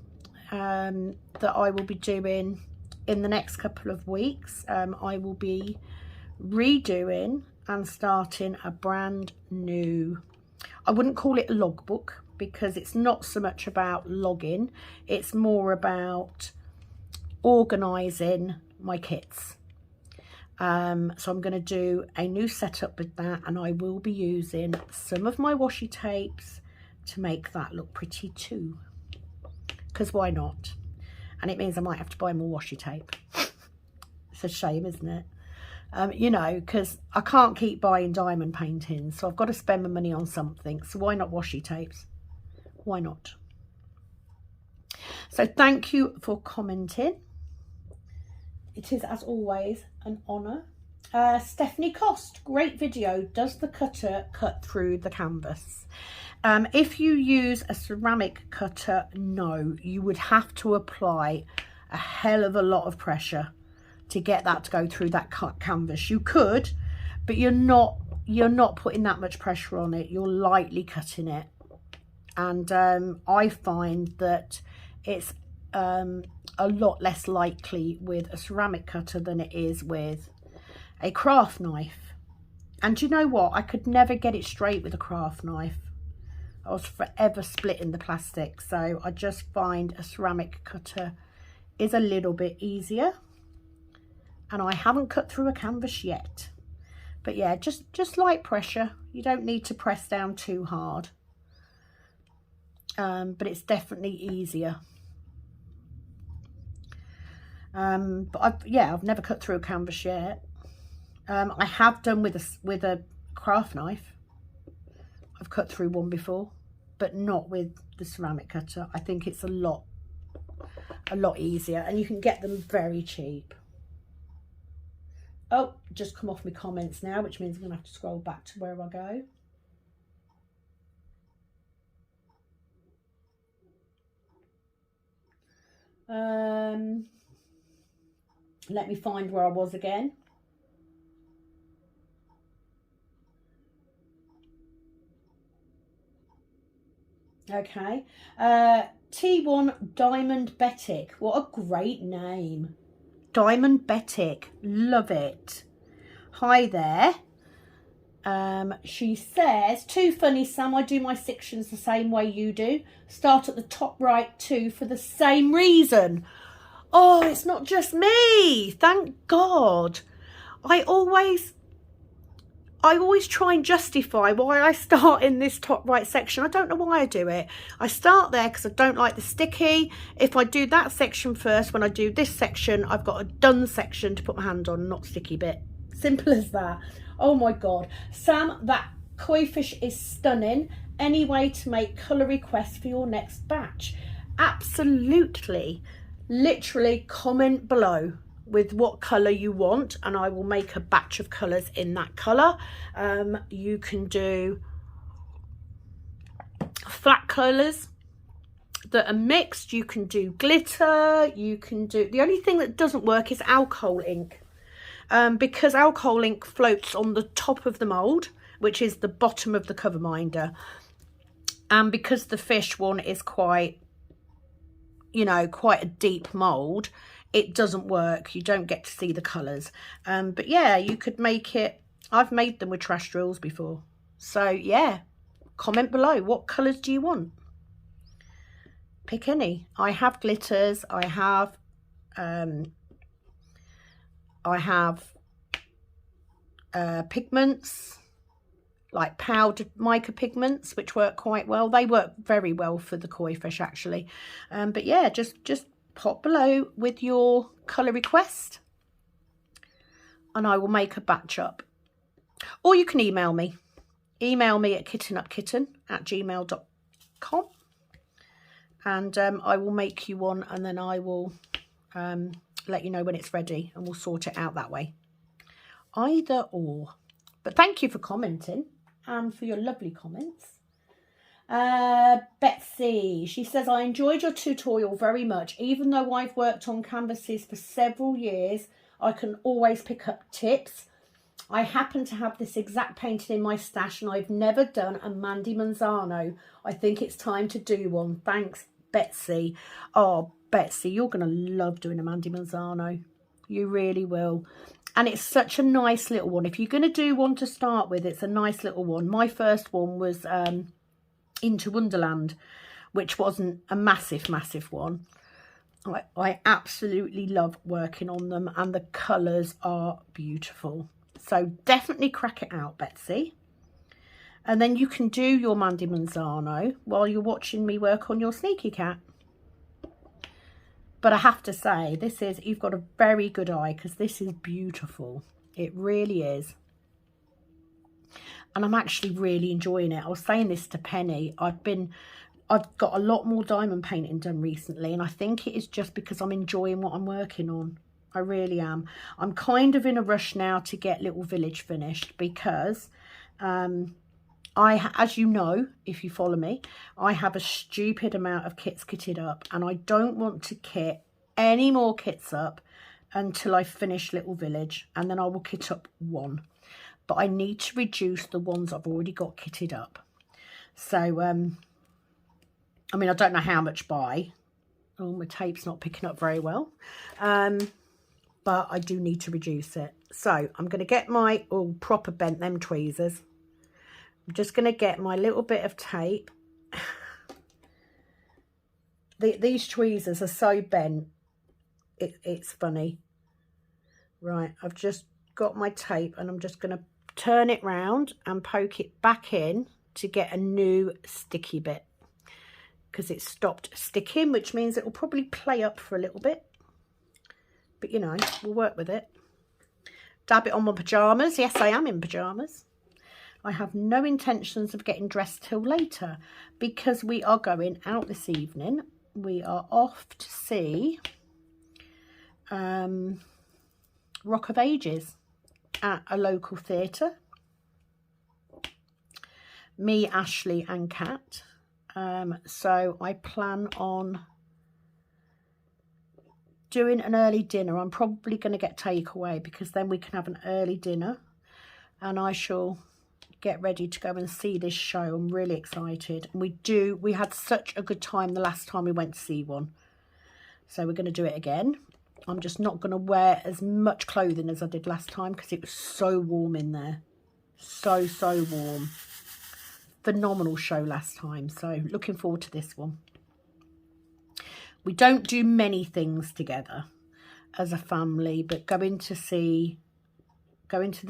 Speaker 1: that I will be doing in the next couple of weeks. I will be redoing and starting a brand new, I wouldn't call it a logbook, because it's not so much about logging, it's more about organising my kits. So I'm going to do a new setup with that, and I will be using some of my washi tapes to make that look pretty too, because why not? And it means I might have to buy more washi tape. It's a shame, isn't it? You know, because I can't keep buying diamond paintings, so I've got to spend my money on something. So why not washi tapes? Why not? So thank you for commenting. It is, as always, an honour. Stephanie Cost, great video. Does the cutter cut through the canvas? If you use a ceramic cutter, no. You would have to apply a hell of a lot of pressure to get that to go through that canvas. You could, but you're not putting that much pressure on it. You're lightly cutting it. And I find that it's a lot less likely with a ceramic cutter than it is with a craft knife. And do you know what? I could never get it straight with a craft knife. I was forever splitting the plastic. So I just find a ceramic cutter is a little bit easier. And I haven't cut through a canvas yet. But yeah, just light pressure. You don't need to press down too hard. But it's definitely easier. But I've never cut through a canvas yet. I have done with a craft knife. I've cut through one before, but not with the ceramic cutter. I think it's a lot easier, and you can get them very cheap. Oh, just come off my comments now, which means I'm gonna have to scroll back to where I go. Let me find where I was again. Okay. T1 Diamond Betic. What a great name. Diamond Betic. Love it. Hi there. She says, too funny, Sam. I do my sections the same way you do. Start at the top right too for the same reason. Oh, it's not just me. Thank God. I always try and justify why I start in this top right section. I don't know why I do it. I start there because I don't like the sticky. If I do that section first, when I do this section, I've got a done section to put my hand on, not sticky bit. Simple as that. Oh my God. Sam, that koi fish is stunning. Any way to make colour requests for your next batch? Absolutely. Literally comment below with what colour you want and I will make a batch of colours in that colour. You can do flat colours that are mixed, you can do glitter, you can do, the only thing that doesn't work is alcohol ink, because alcohol ink floats on the top of the mould, which is the bottom of the cover minder, and because the fish one is quite, you know, quite a deep mould, it doesn't work. You don't get to see the colours. But yeah, you could make it, I've made them with trash drills before. So yeah, comment below, what colours do you want? Pick any. I have glitters, I have pigments, like powdered mica pigments, which work quite well. They work very well for the koi fish actually. But yeah, just pop below with your colour request and I will make a batch up. Or you can email me. Email me at kittenupkitten@gmail.com and I will make you one and then I will let you know when it's ready and we'll sort it out that way. Either or. But thank you for commenting and for your lovely comments. Betsy, she says, I enjoyed your tutorial very much. Even though I've worked on canvases for several years, I can always pick up tips. I happen to have this exact painting in my stash and I've never done a Mandy Manzano. I think it's time to do one. Thanks, Betsy. Oh, Betsy, you're going to love doing a Mandy Manzano. You really will. And it's such a nice little one. If you're going to do one to start with, it's a nice little one. My first one was Into Wonderland, which wasn't a massive one. I absolutely love working on them and the colours are beautiful. So definitely crack it out, Betsy. And then you can do your Mandy Manzano while you're watching me work on your Sneaky Cat. But I have to say, you've got a very good eye because this is beautiful. It really is. And I'm actually really enjoying it. I was saying this to Penny. I've got a lot more diamond painting done recently. And I think it is just because I'm enjoying what I'm working on. I really am. I'm kind of in a rush now to get Little Village finished because as you know, if you follow me, I have a stupid amount of kits kitted up and I don't want to kit any more kits up until I finish Little Village, and then I will kit up one. But I need to reduce the ones I've already got kitted up. So, I mean, I don't know how much by. Oh, my tape's not picking up very well. But I do need to reduce it. So I'm going to get my, proper bent them tweezers. I'm just going to get my little bit of tape. These tweezers are so bent. It's funny. Right, I've just got my tape and I'm just going to turn it round and poke it back in to get a new sticky bit. Because it stopped sticking, which means it will probably play up for a little bit. But, you know, we'll work with it. Dab it on my pyjamas. Yes, I am in pyjamas. I have no intentions of getting dressed till later because we are going out this evening. We are off to see Rock of Ages at a local theatre. Me, Ashley and Kat. So I plan on doing an early dinner. I'm probably going to get takeaway because then we can have an early dinner and I shall get ready to go and see this show. I'm really excited. And we had such a good time the last time we went to see one. So we're going to do it again. I'm just not going to wear as much clothing as I did last time because it was so warm in there. So warm. Phenomenal show last time. So looking forward to this one. We don't do many things together as a family, but going to the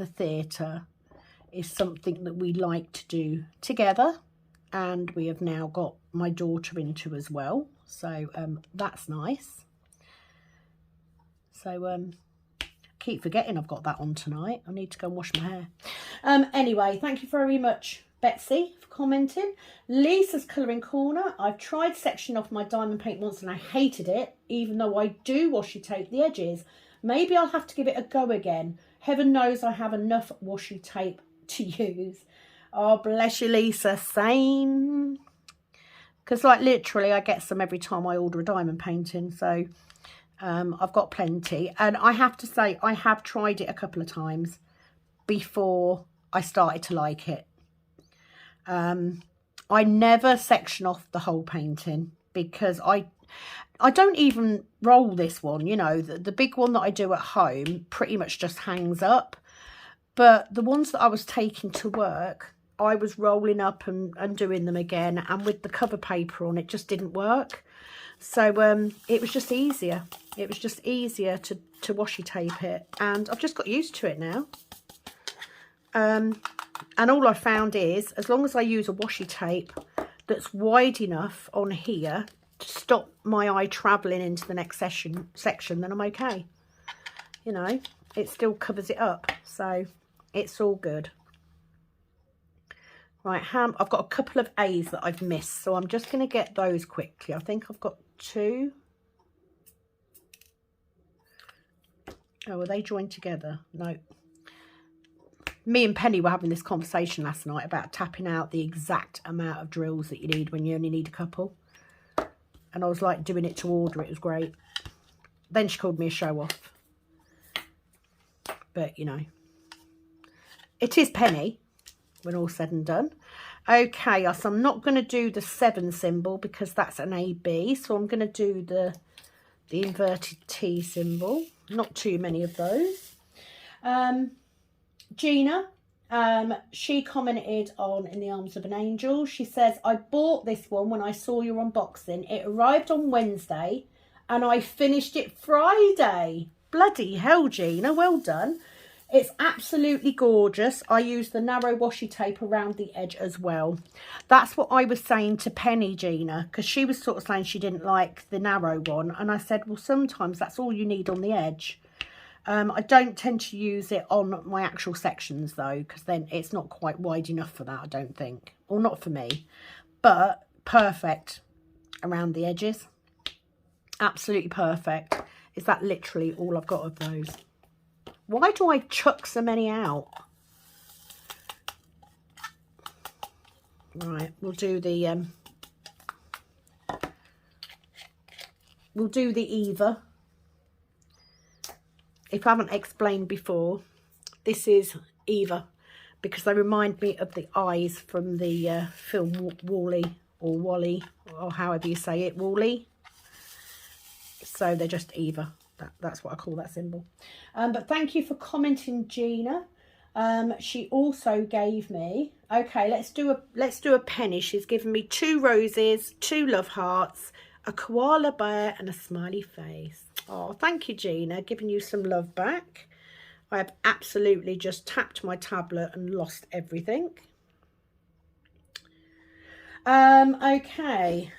Speaker 1: theatre is something that we like to do together, and we have now got my daughter into as well, so that's nice. So keep forgetting I've got that on tonight. I need to go and wash my hair. Anyway, thank you very much, Betsy, for commenting. Lisa's colouring corner. I've tried sectioning off my diamond paint once and I hated it, even though I do washi tape the edges. Maybe I'll have to give it a go again. Heaven knows I have enough washi tape to use. Oh, bless you, Lisa. Same. Because, like, literally, I get some every time I order a diamond painting. So, I've got plenty. And I have to say, I have tried it a couple of times before I started to like it. I never section off the whole painting because I don't even roll this one, you know, the big one that I do at home pretty much just hangs up. But the ones that I was taking to work, I was rolling up and doing them again. And with the cover paper on, it just didn't work. So it was just easier. It was just easier to washi tape it. And I've just got used to it now. And all I found is, as long as I use a washi tape that's wide enough on here to stop my eye travelling into the next section, then I'm okay. You know, it still covers it up. So it's all good. Right, I've got a couple of A's that I've missed. So I'm just going to get those quickly. I think I've got 2. Oh, are they joined together? No. Me and Penny were having this conversation last night about tapping out the exact amount of drills that you need when you only need a couple. And I was like doing it to order. It was great. Then she called me a show off. But, you know, it is Penny when all's said and done. Okay, so I'm not going to do the 7 symbol because that's an AB. So I'm going to do the inverted T symbol. Not too many of those. Gina, she commented on In the Arms of an Angel. She says, I bought this one when I saw your unboxing. It arrived on Wednesday and I finished it Friday. Bloody hell, Gina, well done. It's absolutely gorgeous. I use the narrow washi tape around the edge as well. That's what I was saying to Penny, Gina, because she was sort of saying she didn't like the narrow one. And I said, well, sometimes that's all you need on the edge. I don't tend to use it on my actual sections, though, because then it's not quite wide enough for that, I don't think. Or not for me. But perfect around the edges. Absolutely perfect. Is that literally all I've got of those? Why do I chuck so many out? Right, we'll do the Eva. If I haven't explained before, this is Eva because they remind me of the eyes from the film Wall-E or Wall-E or however you say it, Wall-E. So they're just Eva. That's what I call that symbol. But thank you for commenting, Gina. She also gave me, okay, let's do a penny. She's given me 2 roses, 2 love hearts, a koala bear and a smiley face. Oh, thank you, Gina, giving you some love back. I have absolutely just tapped my tablet and lost everything. Okay.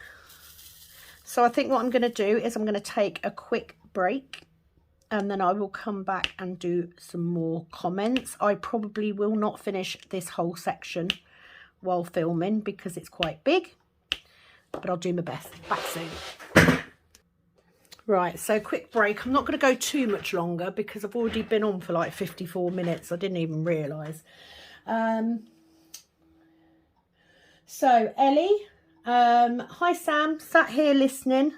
Speaker 1: So I think what I'm going to do is I'm going to take a quick break and then I will come back and do some more comments. I probably will not finish this whole section while filming because it's quite big, but I'll do my best. Back soon. Right, so quick break. I'm not going to go too much longer because I've already been on for like 54 minutes. I didn't even realise. So Ellie, hi Sam, sat here listening.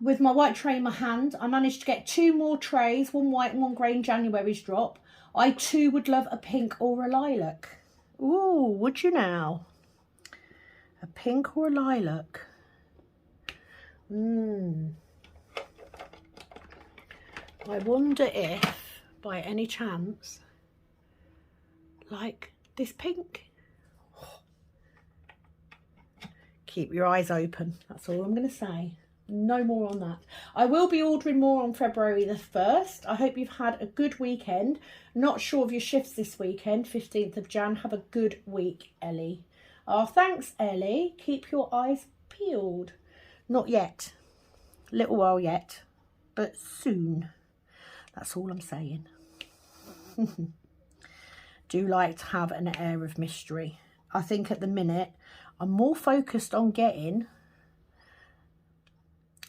Speaker 1: with my white tray in my hand. I managed to get 2 more trays, 1 white and 1 grey in January's drop. I too would love a pink or a lilac. Ooh, would you now? A pink or a lilac? I wonder if, by any chance, like this pink. Keep your eyes open. That's all I'm going to say. No more on that. I will be ordering more on February the 1st. I hope you've had a good weekend. Not sure of your shifts this weekend, 15th of Jan. Have a good week, Ellie. Oh, thanks, Ellie. Keep your eyes peeled. Not yet. Little while yet, but soon. That's all I'm saying. Do like to have an air of mystery. I think at the minute I'm more focused on getting...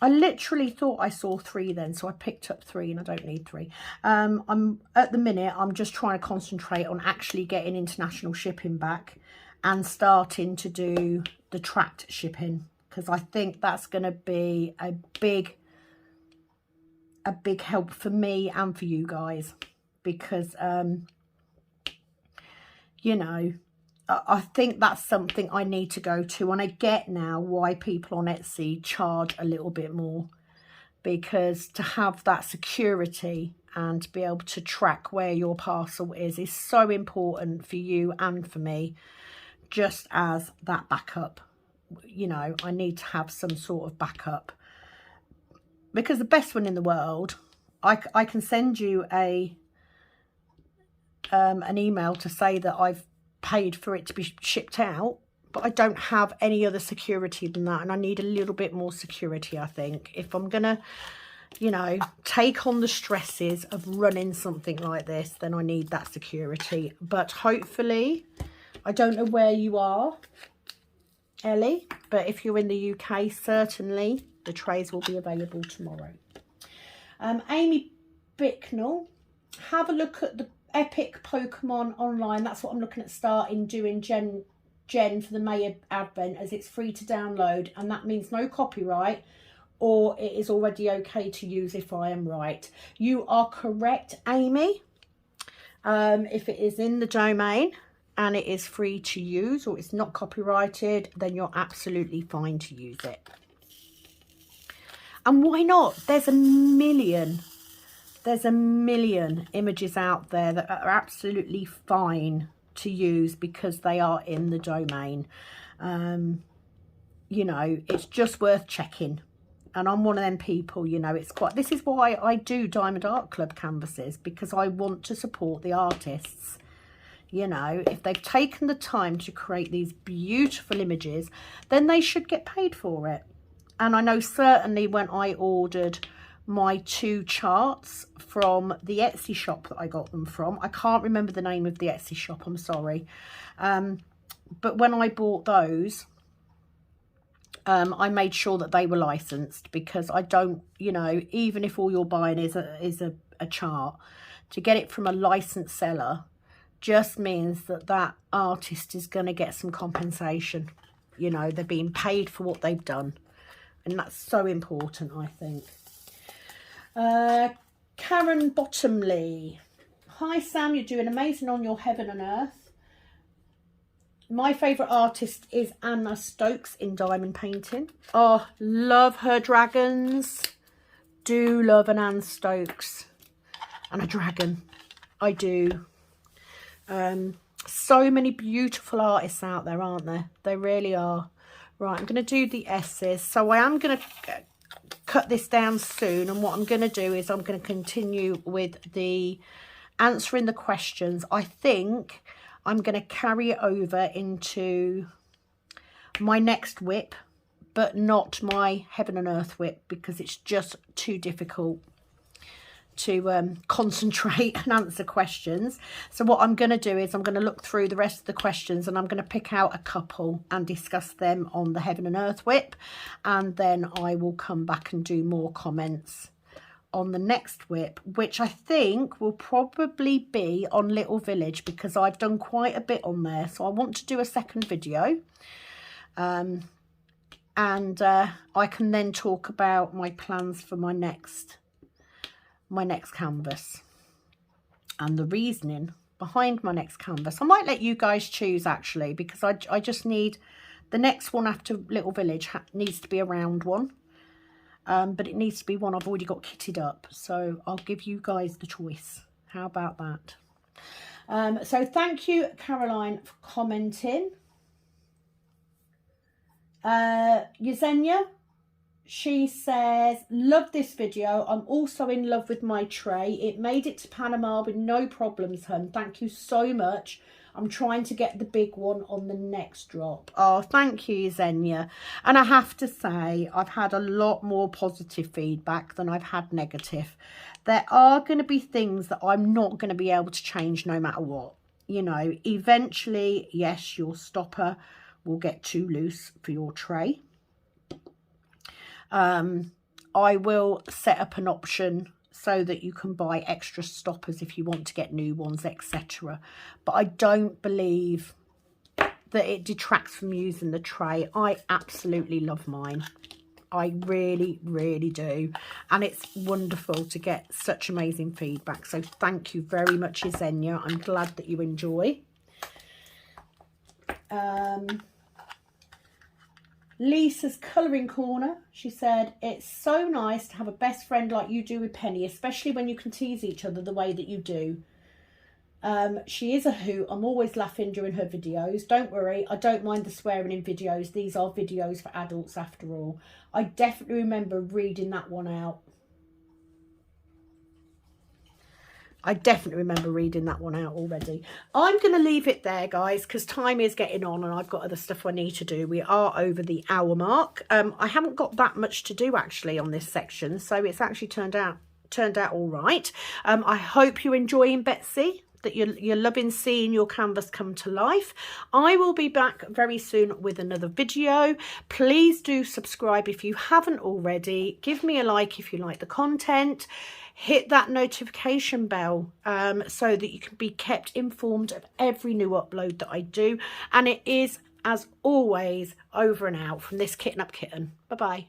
Speaker 1: I literally thought I saw 3 then, so I picked up 3 and I don't need 3. At the minute, I'm just trying to concentrate on actually getting international shipping back and starting to do the tracked shipping, because I think that's going to be a big help for me and for you guys, because you know, I think that's something I need to go to, and I get now why people on Etsy charge a little bit more, because to have that security and to be able to track where your parcel is so important for you and for me, just as that backup. You know, I need to have some sort of backup, because the best one in the world, I can send you an email to say that I've paid for it to be shipped out, but I don't have any other security than that, and I need a little bit more security, I think, if I'm gonna, you know, take on the stresses of running something like this. Then I need that security. But hopefully, I don't know where you are, Ellie, but if you're in the UK, certainly the trays will be available tomorrow. Amy Bicknell, have a look at the Epic Pokemon online. That's what I'm looking at starting doing Gen for the May Advent, as it's free to download, and that means no copyright, or it is already okay to use, if I am right. You are correct, Amy. If it is in the domain and it is free to use, or it's not copyrighted, then you're absolutely fine to use it. And why not? There's a million images out there that are absolutely fine to use because they are in the domain. You know, it's just worth checking. And I'm one of them people, you know, this is why I do Diamond Art Club canvases, because I want to support the artists. You know, if they've taken the time to create these beautiful images, then they should get paid for it. And I know certainly when I ordered my 2 charts from the Etsy shop that I got them from, I can't remember the name of the Etsy shop, I'm sorry, but when I bought those, I made sure that they were licensed, because I don't, you know, even if all you're buying is a chart, to get it from a licensed seller just means that that artist is going to get some compensation. You know, they're being paid for what they've done, and that's so important, I think. Karen Bottomley. Hi Sam, you're doing amazing on your Heaven and Earth. My favourite artist is Anna Stokes in diamond painting. Oh, love her dragons. Do love an Anne Stokes and a dragon. I do. So many beautiful artists out there, aren't there? They really are. Right, I'm going to do the S's. So I am going to cut this down soon, and what I'm going to do is I'm going to continue with the answering the questions. I think I'm going to carry it over into my next whip, but not my Heaven and Earth whip, because it's just too difficult to concentrate and answer questions. So what I'm going to do is I'm going to look through the rest of the questions, and I'm going to pick out a couple and discuss them on the Heaven and Earth whip, and then I will come back and do more comments on the next whip, which I think will probably be on Little Village, because I've done quite a bit on there, so I want to do a second video. and I can then talk about my plans for my next canvas and the reasoning behind my next canvas. I might let you guys choose actually, because I just need the next one after Little Village needs to be a round one, but it needs to be one I've already got kitted up, so I'll give you guys the choice. How about that? So thank you, Caroline, for commenting. Yesenia, she says, love this video. I'm also in love with my tray. It made it to Panama with no problems, hun. Thank you so much. I'm trying to get the big one on the next drop. Oh, thank you, Yesenia. And I have to say, I've had a lot more positive feedback than I've had negative. There are going to be things that I'm not going to be able to change no matter what. You know, eventually, yes, your stopper will get too loose for your tray. I will set up an option so that you can buy extra stoppers if you want to get new ones, etc. But I don't believe that it detracts from using the tray. I absolutely love mine. I really, really do. And it's wonderful to get such amazing feedback. So thank you very much, Yesenia. I'm glad that you enjoy. Lisa's colouring corner, she said, it's so nice to have a best friend like you do with Penny, especially when you can tease each other the way that you do. She is a hoot. I'm always laughing during her videos. Don't worry, I don't mind the swearing in videos. These are videos for adults after all. I definitely remember reading that one out. I definitely remember reading that one out already. I'm going to leave it there, guys, because time is getting on and I've got other stuff I need to do. We are over the hour mark. I haven't got that much to do actually on this section, so it's actually turned out all right. I hope you're enjoying, Betsy, that you're loving seeing your canvas come to life. I will be back very soon with another video. Please do subscribe if you haven't already. Give me a like if you like the content. Hit that notification bell so that you can be kept informed of every new upload that I do. And it is, as always, over and out from this Kitten Up Kitten. Bye-bye.